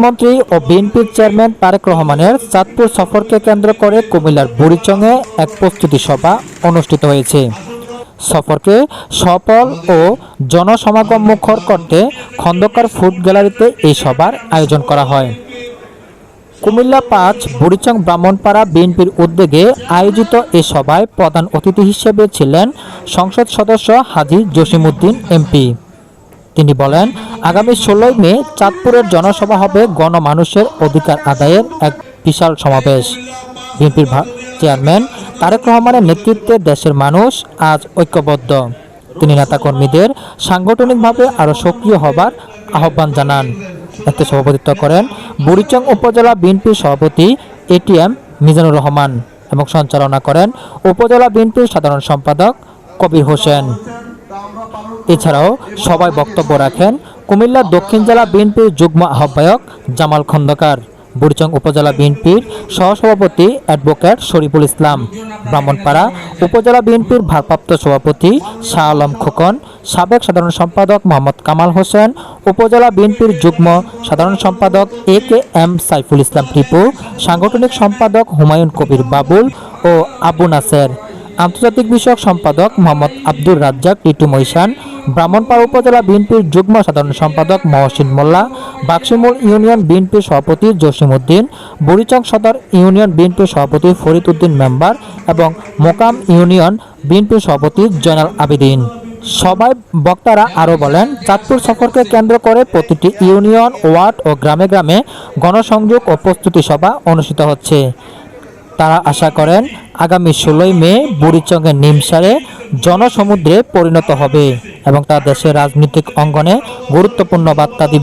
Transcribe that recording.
প্রধানমন্ত্রী ও বিএনপির চেয়ারম্যান তারেক রহমানের চাঁদপুর সফরকে কেন্দ্র করে কুমিল্লার বুড়িচংয়ে এক প্রস্তুতি সভা অনুষ্ঠিত হয়েছে। সফরকে সফল ও জনসমাগম মুখর করতে খন্দকার ফুড গ্যালারিতে এই সভার আয়োজন করা হয়। কুমিল্লা ৫ বুড়িচং ব্রাহ্মণপাড়া বিএনপির উদ্যোগে আয়োজিত এ সভায় প্রধান অতিথি হিসেবে ছিলেন সংসদ সদস্য হাজী জসিমউদ্দিন এমপি। তিনি বলেন, আগামী ১৬ মে চাঁদপুরের জনসভা হবে গণমানুষের অধিকার আদায়ের এক বিশাল সমাবেশ। বিএনপির চেয়ারম্যান তারেক রহমানের নেতৃত্বে দেশের মানুষ আজ ঐক্যবদ্ধ। তিনি নেতাকর্মীদের সাংগঠনিকভাবে আরও সক্রিয় হবার আহ্বান জানান। এতে সভাপতিত্ব করেন বুড়িচং উপজেলা বিএনপির সভাপতি এটিএম মিজানুর রহমান এবং সঞ্চালনা করেন উপজেলা বিএনপির সাধারণ সম্পাদক কবির হোসেন। এছাড়াও সভায় বক্তব্য রাখেন কুমিল্লা দক্ষিণ জেলা বিএনপির যুগ্ম আহ্বায়ক জামাল খন্দকার, বুড়িচং উপজেলা বিএনপির সহসভাপতি অ্যাডভোকেট শরীফুল ইসলাম, ব্রাহ্মণপাড়া উপজেলা বিএনপির ভারপ্রাপ্ত সভাপতি শাহ আলম খোকন, সাবেক সাধারণ সম্পাদক মোহাম্মদ কামাল হোসেন, উপজেলা বিএনপির যুগ্ম সাধারণ সম্পাদক AKM সাইফুল ইসলাম টিপু, সাংগঠনিক সম্পাদক হুমায়ুন কবির বাবুল ও আবু নাসের, আন্তর্জাতিক বিষয়ক সম্পাদক মোহাম্মদ আব্দুর রাজ্জাক টিটু মৈশান, ব্রাহ্মণপাড়া উপজেলা বিএনপির যুগ্ম সাধারণ সম্পাদক মহসিন মোল্লা, বাক্সিমূল ইউনিয়ন বিএনপির সভাপতি জসিমউদ্দিন, বুড়িচং সদর ইউনিয়ন বিএনপির সভাপতি ফরিদ উদ্দিন মেম্বার এবং মোকাম ইউনিয়ন বিএনপির সভাপতি জয়নাল আবেদিন। সভায় বক্তারা আরও বলেন, চাঁদপুর সফরকে কেন্দ্র করে প্রতিটি ইউনিয়ন, ওয়ার্ড ও গ্রামে গ্রামে গণসংযোগ ও প্রস্তুতি সভা অনুষ্ঠিত হচ্ছে। তারা আশা করেন আগামী ১৬ মে বুড়িচংয়ের নিমসারে জনসমুদ্রে পরিণত হবে এবং তা দেশের রাজনৈতিক অঙ্গনে গুরুত্বপূর্ণ বার্তা দিবে।